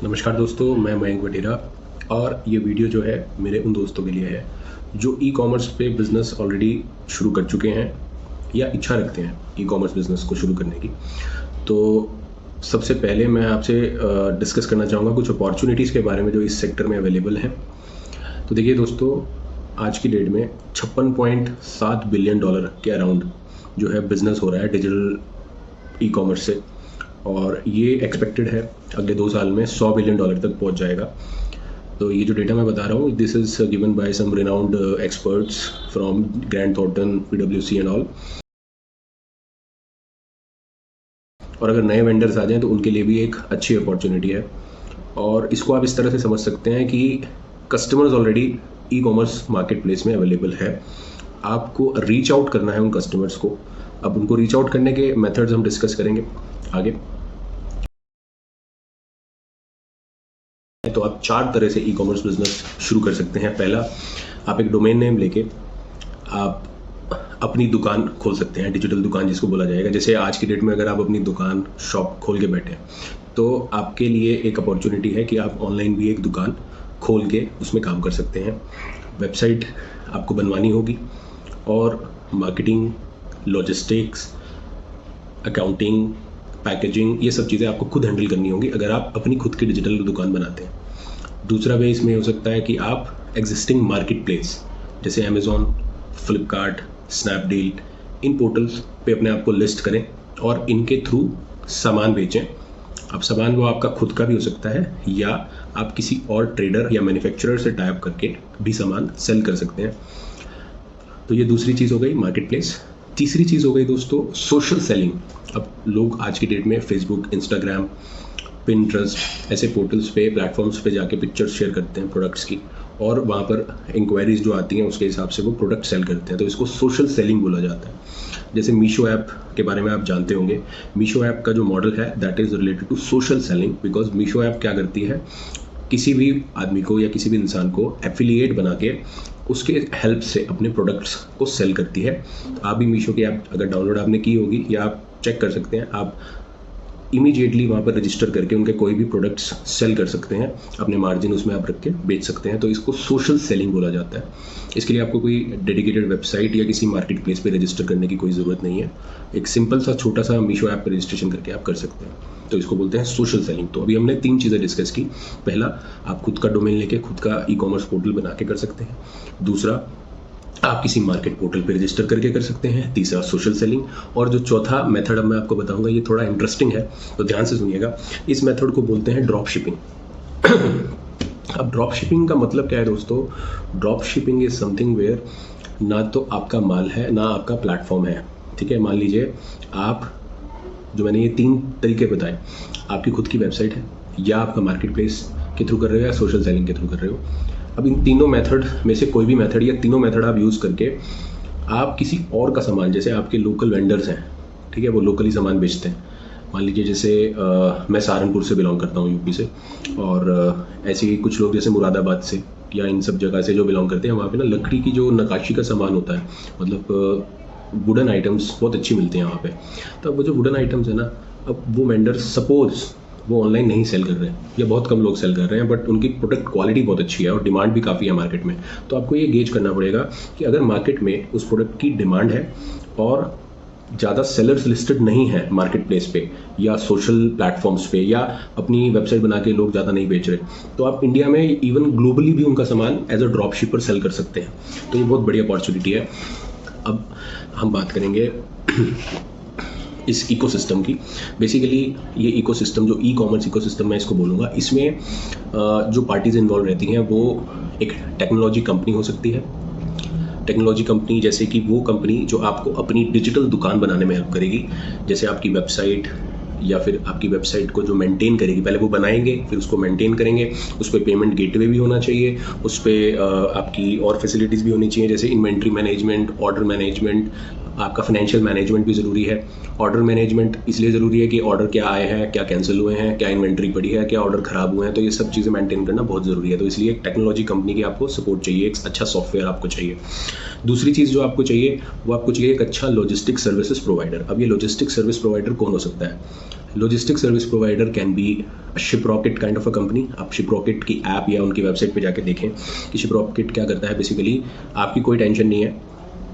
नमस्कार दोस्तों, मैं मयंक वटेरा और ये वीडियो जो है मेरे उन दोस्तों के लिए है जो ई कॉमर्स पे बिज़नेस ऑलरेडी शुरू कर चुके हैं या इच्छा रखते हैं ई कॉमर्स बिज़नेस को शुरू करने की। तो सबसे पहले मैं आपसे डिस्कस करना चाहूँगा कुछ अपॉर्चुनिटीज़ के बारे में जो इस सेक्टर में अवेलेबल हैं। तो देखिए दोस्तों, आज की डेट में 56.7 बिलियन डॉलर के अराउंड जो है बिज़नेस हो रहा है डिजिटल ई कॉमर्स से, और ये एक्सपेक्टेड है अगले 2 साल में 100 बिलियन डॉलर तक पहुंच जाएगा। तो ये जो डेटा मैं बता रहा हूँ, this is given by some renowned experts from Grant Thornton, PwC and all. और अगर नए वेंडर्स आ जाएं तो उनके लिए भी एक अच्छी अपॉर्चुनिटी है। और इसको आप इस तरह से समझ सकते हैं कि customers already e commerce market place में अवेलेबल है, आपको रीच आउट करना है उन कस्टमर्स को। अब उनको रीच आउट करने के मेथड्स हम डिस्कस करेंगे आगे। तो आप 4 तरह से ई कॉमर्स बिजनेस शुरू कर सकते हैं। पहला, आप एक डोमेन नेम लेके आप अपनी दुकान खोल सकते हैं, डिजिटल दुकान जिसको बोला जाएगा। जैसे आज की डेट में अगर आप अपनी दुकान शॉप खोल के बैठे हैं तो आपके लिए एक अपॉर्चुनिटी है कि आप ऑनलाइन भी एक दुकान खोल के उसमें काम कर सकते हैं। वेबसाइट आपको बनवानी होगी और मार्केटिंग, लॉजिस्टिक्स, अकाउंटिंग, पैकेजिंग, ये सब चीज़ें आपको खुद हैंडल करनी होंगी अगर आप अपनी खुद की डिजिटल दुकान बनाते हैं। दूसरा वे इसमें हो सकता है कि आप एग्जिस्टिंग मार्केट प्लेस जैसे अमेज़ॉन, फ्लिपकार्ट, स्नैपडील, इन पोर्टल्स पे अपने आप को लिस्ट करें और इनके थ्रू सामान बेचें। अब सामान वो आपका खुद का भी हो सकता है या आप किसी और ट्रेडर या मैन्युफैक्चरर से टाई अप करके भी सामान सेल कर सकते हैं। तो ये दूसरी चीज़ हो गई मार्केट प्लेस। तीसरी चीज़ हो गई दोस्तों सोशल सेलिंग। अब लोग आज की डेट में फेसबुक, इंस्टाग्राम, पिंटरेस्ट ऐसे पोर्टल्स पे, प्लेटफॉर्म्स पे जाके पिक्चर्स शेयर करते हैं प्रोडक्ट्स की, और वहाँ पर इंक्वायरीज जो आती हैं उसके हिसाब से वो प्रोडक्ट सेल करते हैं। तो इसको सोशल सेलिंग बोला जाता है। जैसे मीशो ऐप के बारे में आप जानते होंगे। मीशो ऐप का जो मॉडल है that is related to social selling, because Meesho app क्या करती है, किसी भी आदमी को या किसी भी इंसान को एफिलिएट बना के उसके हेल्प से अपने प्रोडक्ट्स को सेल करती है। तो आप भी मीशो की ऐप अगर डाउनलोड आपने की होगी या आप चेक कर सकते हैं, आप इमीडिएटली वहाँ पर रजिस्टर करके उनके कोई भी प्रोडक्ट्स सेल कर सकते हैं, अपने मार्जिन उसमें आप रख के बेच सकते हैं। तो इसको सोशल सेलिंग बोला जाता है। इसके लिए आपको कोई डेडिकेटेड वेबसाइट या किसी मार्केट प्लेस पे रजिस्टर करने की कोई ज़रूरत नहीं है। एक सिंपल सा छोटा सा मीशो ऐप पर रजिस्ट्रेशन करके आप कर सकते हैं। तो इसको बोलते हैं सोशल सेलिंग। तो अभी हमने 3 चीज़ें डिस्कस की। पहला, आप खुद का डोमेन लेके खुद का ई कॉमर्स पोर्टल बना के कर सकते हैं। दूसरा, आप किसी मार्केट पोर्टल पे रजिस्टर करके कर सकते हैं। तीसरा, सोशल सेलिंग। और जो चौथा मेथड अब मैं आपको बताऊंगा, ये थोड़ा इंटरेस्टिंग है तो ध्यान से सुनिएगा। इस मेथड को बोलते हैं ड्रॉप शिपिंग। अब ड्रॉप शिपिंग का मतलब क्या है दोस्तों? Drop shipping is something where ना तो आपका माल है ना आपका प्लेटफॉर्म है। ठीक है, मान लीजिए आप, जो मैंने ये 3 तरीके बताए, आपकी खुद की वेबसाइट है या आपका मार्केट प्लेस के थ्रू कर रहे हो या सोशल सेलिंग के थ्रू कर रहे हो। अब इन तीनों मेथड में से कोई भी मेथड या तीनों मेथड आप यूज़ करके आप किसी और का सामान, जैसे आपके लोकल वेंडर्स हैं, ठीक है, वो लोकली सामान बेचते हैं। मान लीजिए जैसे मैं सहारनपुर से बिलोंग करता हूँ, यूपी से, और ऐसे ही कुछ लोग जैसे मुरादाबाद से या इन सब जगह से जो बिलोंग करते हैं, वहाँ पे ना लकड़ी की जो नक्काशी का सामान होता है, मतलब वुडन आइटम्स बहुत अच्छी मिलती हैं वहाँ पे। तो अब वो जो वुडन आइटम्स है ना, अब वो वेंडर सपोज वो ऑनलाइन नहीं सेल कर रहे हैं या बहुत कम लोग सेल कर रहे हैं, बट उनकी प्रोडक्ट क्वालिटी बहुत अच्छी है और डिमांड भी काफ़ी है मार्केट में। तो आपको ये गेज करना पड़ेगा कि अगर मार्केट में उस प्रोडक्ट की डिमांड है और ज़्यादा सेलर्स लिस्टेड नहीं है मार्केट प्लेस पे या सोशल प्लेटफॉर्म्स पे या अपनी वेबसाइट बना के लोग ज़्यादा नहीं बेच रहे, तो आप इंडिया में इवन ग्लोबली भी उनका सामान as a drop shipper sell कर सकते हैं। तो ये बहुत बड़ी अपॉर्चुनिटी है। अब हम बात करेंगे इस इकोसिस्टम की। बेसिकली ये इकोसिस्टम, जो ई कॉमर्स इकोसिस्टम मैं इसको बोलूँगा, इसमें जो पार्टीज इन्वॉल्व रहती हैं वो एक टेक्नोलॉजी कंपनी हो सकती है। टेक्नोलॉजी कंपनी जैसे कि वो कंपनी जो आपको अपनी डिजिटल दुकान बनाने में हेल्प करेगी, जैसे आपकी वेबसाइट या फिर आपकी वेबसाइट को जो मेंटेन करेगी, पहले वो बनाएंगे फिर उसको मेंटेन करेंगे। उस पर पेमेंट गेटवे भी होना चाहिए, उस पर आपकी और फैसिलिटीज़ भी होनी चाहिए, जैसे इन्वेंट्री मैनेजमेंट, ऑर्डर मैनेजमेंट, आपका फाइनेंशियल मैनेजमेंट भी ज़रूरी है। ऑर्डर मैनेजमेंट इसलिए ज़रूरी है कि ऑर्डर क्या आए हैं, क्या कैंसिल हुए हैं, क्या इन्वेंट्री पड़ी है, क्या ऑर्डर ख़राब हुए हैं, तो ये सब चीज़ें मेंटेन करना बहुत ज़रूरी है। तो इसलिए एक टेक्नोलॉजी कंपनी की आपको सपोर्ट चाहिए, एक अच्छा सॉफ्टवेयर आपको चाहिए। दूसरी चीज़ जो आपको चाहिए वो आपको चाहिए एक अच्छा लॉजिस्टिक सर्विसेज प्रोवाइडर। अब ये लॉजिस्टिक सर्विस प्रोवाइडर कौन हो सकता है? Logistic service provider can be Shiprocket kind of a company. आप शिपरॉकेट की ऐप या उनकी वेबसाइट पे जाके देखें कि शिपरॉकेट क्या करता है। बेसिकली आपकी कोई टेंशन नहीं है,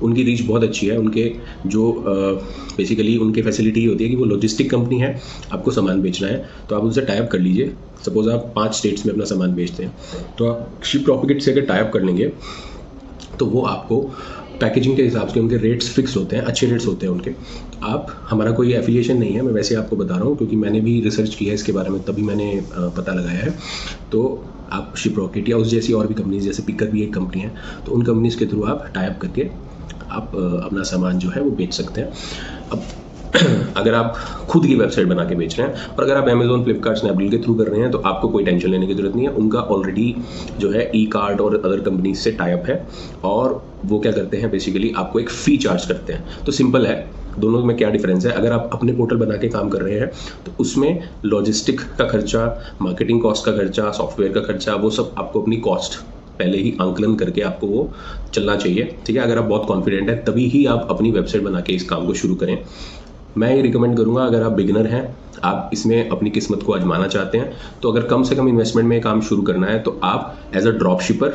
उनकी रीच बहुत अच्छी है। उनके जो बेसिकली उनकी फैसिलिटी होती है कि वो लॉजिस्टिक कंपनी है, आपको सामान बेचना है तो आप उनसे टाइप कर लीजिए। सपोज आप 5 स्टेट्स में अपना सामान बेचते हैं तो आप शिपरॉकेट से अगर टाइप कर लेंगे तो वो आपको पैकेजिंग के हिसाब से उनके रेट्स फिक्स होते हैं, अच्छे रेट्स होते हैं उनके। आप, हमारा कोई एफिलिएशन नहीं है, मैं वैसे आपको बता रहा हूँ क्योंकि मैंने भी रिसर्च किया है इसके बारे में, तभी मैंने पता लगाया है। तो आप शिपरॉकेट या उस जैसी और भी कंपनीज, जैसे पिकर भी एक कंपनी है, तो उन कंपनीज के थ्रू आप टाइप करके आप अपना सामान जो है वो बेच सकते हैं। अब अगर आप खुद की वेबसाइट बना के बेच रहे हैं और अगर आप अमेजोन, फ्लिपकार्ट, स्नैपडील के थ्रू कर रहे हैं तो आपको कोई टेंशन लेने की जरूरत नहीं है। उनका ऑलरेडी जो है ई कार्ट और अदर कंपनीज से टाई अप है और वो क्या करते हैं, बेसिकली आपको एक फ़ी चार्ज करते हैं। तो सिंपल है, दोनों में क्या डिफरेंस है। अगर आप अपने पोर्टल बना के काम कर रहे हैं तो उसमें लॉजिस्टिक का खर्चा, मार्केटिंग कॉस्ट का खर्चा, सॉफ्टवेयर का खर्चा, वो सब आपको अपनी कॉस्ट पहले ही आंकलन करके आपको वो चलना चाहिए, ठीक है। अगर आप बहुत कॉन्फिडेंट हैं तभी ही आप अपनी वेबसाइट बना के इस काम को शुरू करें। मैं ये रिकमेंड करूँगा, अगर आप बिगिनर हैं, आप इसमें अपनी किस्मत को आजमाना चाहते हैं, तो अगर कम से कम इन्वेस्टमेंट में काम शुरू करना है तो आप एज अ ड्रॉप शिपर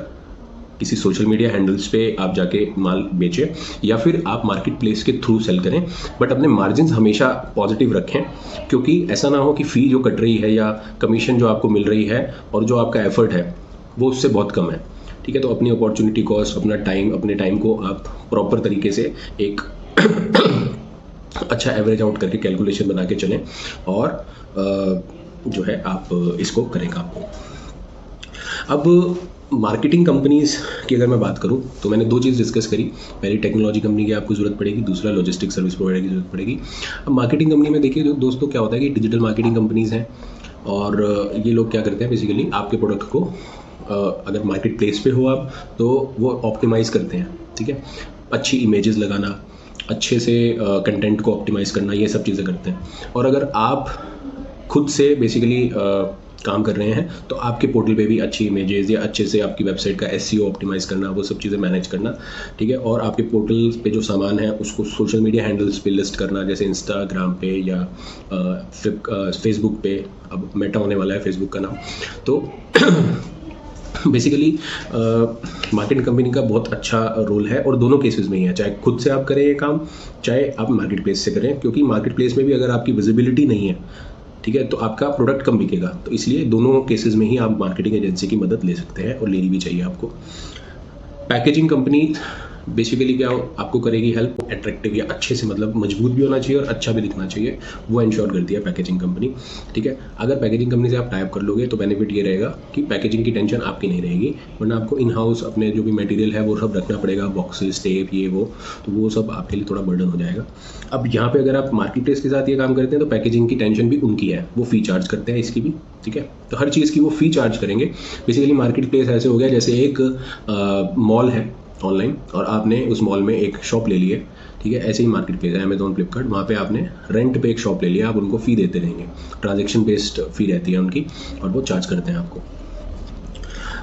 किसी सोशल मीडिया हैंडल्स पे आप जाके माल बेचें या फिर आप मार्केट प्लेस के थ्रू सेल करें। बट अपने मार्जिन हमेशा पॉजिटिव रखें, क्योंकि ऐसा ना हो कि फ़ी जो कट रही है या कमीशन जो आपको मिल रही है और जो आपका एफर्ट है वो उससे बहुत कम है, ठीक है। तो अपनी अपॉर्चुनिटी कॉस्ट, अपने टाइम को आप प्रॉपर तरीके से एक अच्छा एवरेज आउट करके कैलकुलेशन बना के चलें और जो है आप इसको करें काम को। अब मार्केटिंग कंपनीज़ की अगर मैं बात करूं तो मैंने 2 चीज़ डिस्कस करी। पहली टेक्नोलॉजी कंपनी की आपको ज़रूरत पड़ेगी, दूसरा लॉजिस्टिक सर्विस प्रोवाइडर की ज़रूरत पड़ेगी। अब मार्केटिंग कंपनी में देखिए दोस्तों, क्या होता है कि डिजिटल मार्केटिंग कंपनीज़ हैं और ये लोग क्या करते हैं, बेसिकली आपके प्रोडक्ट को अगर मार्केट प्लेस पे हो आप तो वो ऑप्टिमाइज़ करते हैं, ठीक है। अच्छी इमेजेस लगाना, अच्छे से कंटेंट को ऑप्टिमाइज़ करना, ये सब चीज़ें करते हैं। और अगर आप खुद से बेसिकली काम कर रहे हैं तो आपके पोर्टल पे भी अच्छी इमेजेस या अच्छे से आपकी वेबसाइट का एसईओ ऑप्टिमाइज़ करना, वो सब चीज़ें मैनेज करना, ठीक है। और आपके पोर्टल पे जो सामान है उसको सोशल मीडिया हैंडल्स पे लिस्ट करना, जैसे इंस्टाग्राम पे या फेसबुक पे, अब मेटा होने वाला है फेसबुक का नाम। तो बेसिकली मार्केटिंग कंपनी का बहुत अच्छा रोल है और दोनों केसेस में ही है, चाहे खुद से आप करें ये काम, चाहे आप मार्केट प्लेस से करें। क्योंकि मार्केट प्लेस में भी अगर आपकी विजिबिलिटी नहीं है, ठीक है, तो आपका प्रोडक्ट कम बिकेगा। तो इसलिए दोनों केसेस में ही आप मार्केटिंग एजेंसी की मदद ले सकते हैं और लेनी भी चाहिए आपको। पैकेजिंग कंपनी बेसिकली क्या आपको करेगी हेल्प, अट्रैक्टिव या अच्छे से, मतलब मजबूत भी होना चाहिए और अच्छा भी दिखना चाहिए, वो इंश्योर करती है पैकेजिंग कंपनी, ठीक है। अगर पैकेजिंग कंपनी से आप टाइप कर लोगे तो बेनिफिट ये रहेगा कि पैकेजिंग की टेंशन आपकी नहीं रहेगी, वरना आपको इन हाउस अपने जो भी मटेरियल है वो सब रखना पड़ेगा, बॉक्सेस, टेप, ये वो, तो वो सब आपके लिए थोड़ा बर्डन हो जाएगा। अब यहाँ पे अगर आप मार्केट प्लेस के साथ ये काम करते हैं तो पैकेजिंग की टेंशन भी उनकी है, वो फ़ी चार्ज करते हैं इसकी भी, ठीक है। तो हर चीज़ की वो फ़ी चार्ज करेंगे। बेसिकली मार्केट प्लेस ऐसे हो गया जैसे एक मॉल है ऑनलाइन और आपने उस मॉल में एक शॉप ले ली है, ठीक है। ऐसे ही मार्केट प्लेस है अमेजोन, फ्लिपकार्ट, वहाँ पे आपने रेंट पे एक शॉप ले लिया, आप उनको फ़ी देते रहेंगे, ट्रांजैक्शन बेस्ड फ़ी रहती है उनकी और वो चार्ज करते हैं आपको।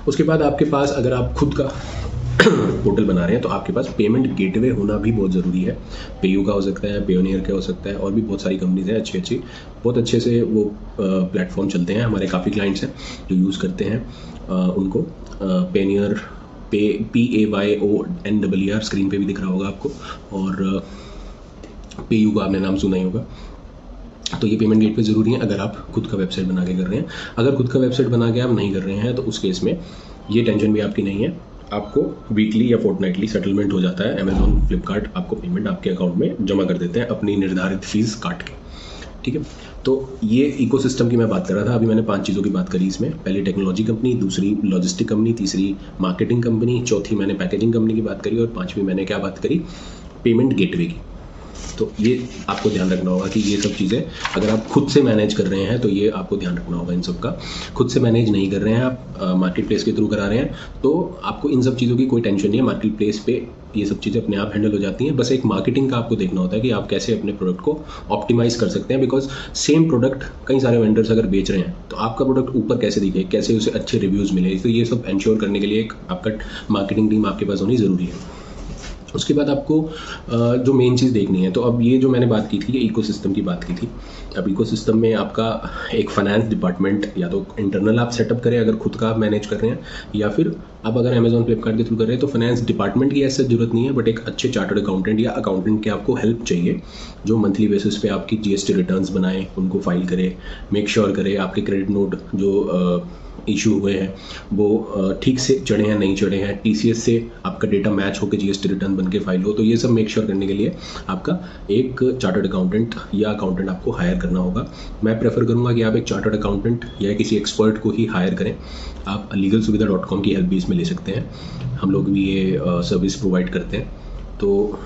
उसके बाद आपके पास, अगर आप खुद का पोर्टल बना रहे हैं तो आपके पास पेमेंट गेटवे होना भी बहुत ज़रूरी है। पेयू का हो सकता है, पेयोनियर का हो सकता है, और भी बहुत सारी कंपनीज हैं अच्छी, बहुत अच्छे से वो प्लेटफॉर्म चलते हैं। हमारे काफ़ी क्लाइंट्स हैं जो यूज़ करते हैं उनको। पेयोनियर, PAYONER स्क्रीन पे भी दिख रहा होगा आपको, और पेयू का आपने नाम सुना ही होगा। तो ये पेमेंट गेटवे ज़रूरी है अगर आप खुद का वेबसाइट बना के कर रहे हैं। अगर खुद का वेबसाइट बना के आप नहीं कर रहे हैं तो उस केस में ये टेंशन भी आपकी नहीं है, आपको वीकली या फोर्टनाइटली सेटलमेंट हो जाता है। अमेजोन, फ्लिपकार्ट आपको पेमेंट आपके अकाउंट में जमा कर देते हैं अपनी निर्धारित फीस काट के, ठीक है। तो ये इकोसिस्टम की मैं बात कर रहा था। अभी मैंने 5 चीज़ों की बात करी इसमें। पहली टेक्नोलॉजी कंपनी, दूसरी लॉजिस्टिक कंपनी, तीसरी मार्केटिंग कंपनी, चौथी मैंने पैकेजिंग कंपनी की बात करी और 5वीं मैंने क्या बात करी, पेमेंट गेटवे की। तो ये आपको ध्यान रखना होगा कि ये सब चीज़ें अगर आप खुद से मैनेज कर रहे हैं तो ये आपको ध्यान रखना होगा इन सब का। खुद से मैनेज नहीं कर रहे हैं आप, मार्केट प्लेस के थ्रू करा रहे हैं, तो आपको इन सब चीज़ों की कोई टेंशन नहीं है। मार्केट प्लेस पे ये सब चीज़ें अपने आप हैंडल हो जाती हैं। बस एक मार्केटिंग का आपको देखना होता है कि आप कैसे अपने प्रोडक्ट को ऑप्टिमाइज़ कर सकते हैं। बिकॉज सेम प्रोडक्ट कई सारे वेंडर्स अगर बेच रहे हैं तो आपका प्रोडक्ट ऊपर कैसे दिखे, कैसे उसे अच्छे रिव्यूज़ मिले, तो ये सब इंश्योर करने के लिए एक आपका मार्केटिंग टीम आपके पास होनी ज़रूरी है। उसके बाद आपको जो मेन चीज़ देखनी है, तो अब ये जो मैंने बात की थी, ये इकोसिस्टम की बात की थी। अब इकोसिस्टम में आपका एक फाइनेंस डिपार्टमेंट या तो इंटरनल आप सेटअप करें अगर खुद का आप मैनेज कर रहे हैं, या फिर आप अगर अमेजॉन फ्लिपकार्ट के थ्रू कर रहे हैं तो फाइनेंस डिपार्टमेंट की ऐसा जरूरत नहीं है, बट एक अच्छे चार्टर्ड अकाउंटेंट या अकाउंटेंट की आपको हेल्प चाहिए जो मंथली बेसिस पे आपकी जीएसटी रिटर्न्स बनाए, उनको फाइल करे, मेक श्योर करे आपके क्रेडिट नोट जो इशू हुए हैं वो ठीक से चढ़े हैं नहीं चढ़े हैं, टीसीएस से आपका डेटा मैच होकर जीएसटी रिटर्न बन के फाइल हो। तो ये सब मेक श्योर करने के लिए आपका एक चार्टर्ड अकाउंटेंट या अकाउंटेंट आपको हायर करना होगा। मैं प्रेफर करूंगा कि आप एक चार्टर्ड अकाउंटेंट या किसी एक्सपर्ट को ही हायर करें। आप legalsuvidha.com की हेल्प भी इसमें ले सकते हैं, हम लोग भी ये सर्विस प्रोवाइड करते हैं। तो